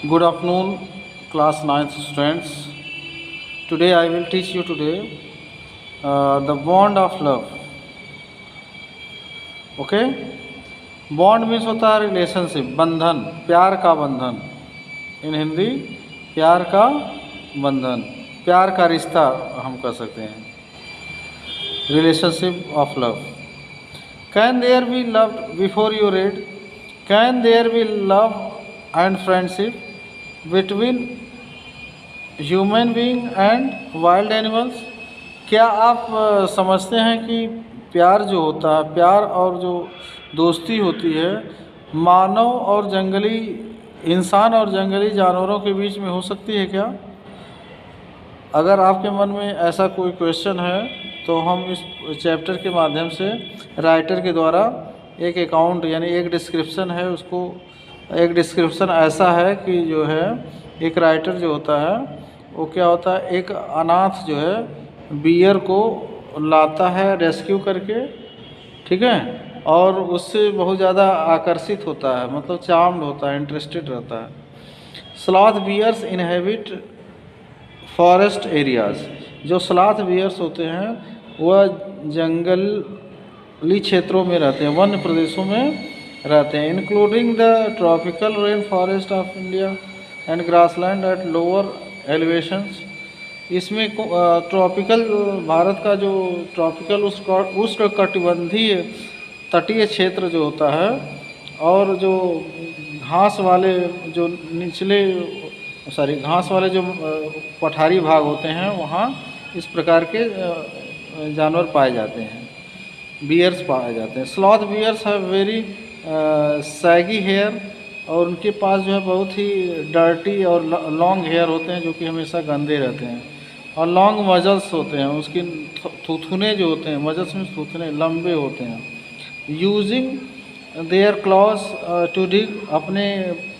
Good afternoon, class 9th students. Today I will teach you the bond of love. Okay? Bond means होता है relationship, बंधन, प्यार का बंधन। इन हिंदी प्यार का बंधन, प्यार का रिश्ता हम कह सकते हैं, relationship of love. Can there be love before you read, can there be love and friendship between human being and wild animals. क्या आप समझते हैं कि प्यार जो होता है, प्यार और जो दोस्ती होती है, मानव और जंगली इंसान और जंगली जानवरों के बीच में हो सकती है क्या? अगर आपके मन में ऐसा कोई क्वेश्चन है तो हम इस चैप्टर के माध्यम से राइटर के द्वारा एक अकाउंट यानी एक डिस्क्रिप्शन है, उसको एक डिस्क्रिप्शन ऐसा है कि जो है एक राइटर जो होता है वो क्या होता है, एक अनाथ जो है बियर को लाता है रेस्क्यू करके, ठीक है, और उससे बहुत ज़्यादा आकर्षित होता है, मतलब चार्म्ड होता है, इंटरेस्टेड रहता है। Sloth bears inhabit forest areas. जो स्लॉथ बियर्स होते हैं वह जंगली क्षेत्रों में रहते हैं, वन्य प्रदेशों में रहते हैं, including the tropical rain forest of India and grassland at lower elevations. इसमें ट्रॉपिकल भारत का जो ट्रॉपिकल उष्णकटिबंधीय तटीय क्षेत्र जो होता है और जो घास वाले जो घास वाले जो पठारी भाग होते हैं वहाँ इस प्रकार के जानवर पाए जाते हैं, बियर्स पाए जाते हैं। Sloth bears have very shaggy hair, और उनके पास जो है बहुत ही डर्टी और लॉन्ग हेयर होते हैं जो कि हमेशा गंदे रहते हैं, और लॉन्ग मजल्स होते हैं, उसकी थूथुने जो होते हैं, मजल्स में थूथुने लंबे होते हैं। Using their claws to dig, अपने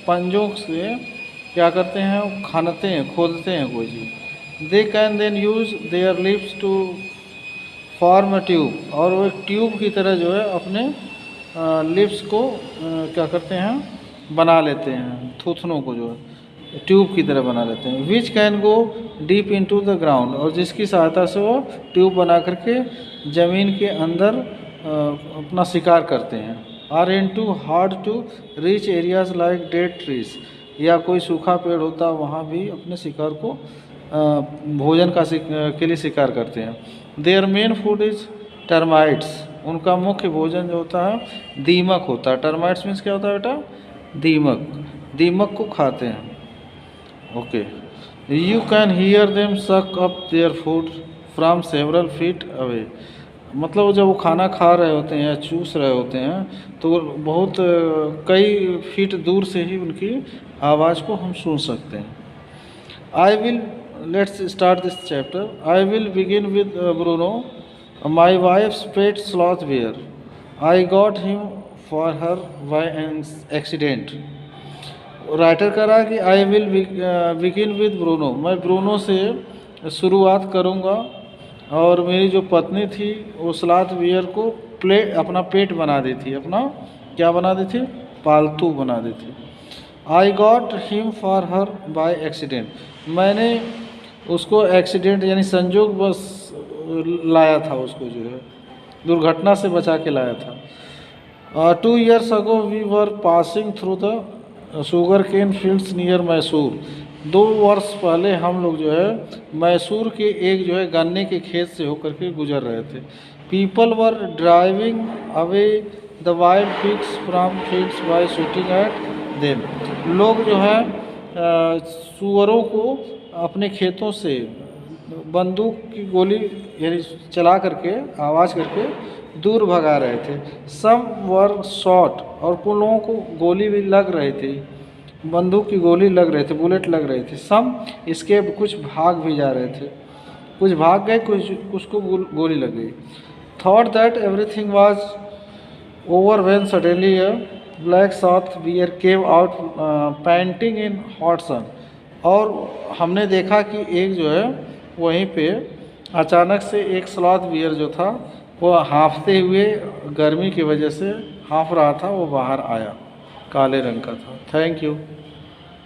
पंजों से क्या करते हैं, खानते हैं, खोदते हैं कोई चीज़। They can then use their lips to form a tube, और वो एक ट्यूब की तरह जो है अपने लिप्स को क्या करते हैं, बना लेते हैं, थूथनों को जो है ट्यूब की तरह बना लेते हैं। Which can go deep into the ground, और जिसकी सहायता से वो ट्यूब बना करके ज़मीन के अंदर अपना शिकार करते हैं। Are in to hard to reach areas like dead trees, या कोई सूखा पेड़ होता है वहाँ भी अपने शिकार को भोजन के लिए शिकार करते हैं। Their main food is termites, उनका मुख्य भोजन जो होता है दीमक होता है। टर्माइट्स मीन्स क्या होता है बेटा? दीमक, दीमक को खाते हैं। Okay, you can hear them suck up their food from several feet away, मतलब जब वो खाना खा रहे होते हैं या चूस रहे होते हैं तो बहुत कई फीट दूर से ही उनकी आवाज़ को हम सुन सकते हैं। I will let's start this chapter. I will begin with Bruno, my wife's pet sloth bear, I got him for her by an accident. Writer कह रहा है कि I will begin with Bruno, मैं ब्रूनो से शुरुआत करूँगा, और मेरी जो पत्नी थी वो स्लॉथ बियर को अपना पेट बना दी थी, अपना क्या बना दी थी? पालतू बना दी थी। आई got him for her by accident, मैंने उसको एक्सीडेंट यानी संजोग बस लाया था, उसको जो है दुर्घटना से बचा के लाया था। 2 years ago we were passing through the sugar cane fields near Mysore, 2 वर्ष पहले हम लोग जो है मैसूर के एक जो है गन्ने के खेत से होकर के गुजर रहे थे। People were driving away the wild pigs from fields by shooting at them, लोग जो है सुअरों को अपने खेतों से बंदूक की गोली यानी चला करके आवाज़ करके दूर भगा रहे थे। सम वर शॉट, और कुछ लोगों को गोली भी लग रही थी, बंदूक की गोली लग रही थी, बुलेट लग रही थी। सम इसके कुछ भाग भी जा रहे थे, कुछ भाग गए, कुछ को गोली लग गई। Thought that everything was over when suddenly a black sloth bear came out panting in hot sun, और हमने देखा कि एक जो है वहीं पे अचानक से एक स्लॉथ बियर जो था वो हाँफते हुए गर्मी की वजह से हाँफ रहा था, वो बाहर आया, काले रंग का था। Thank you.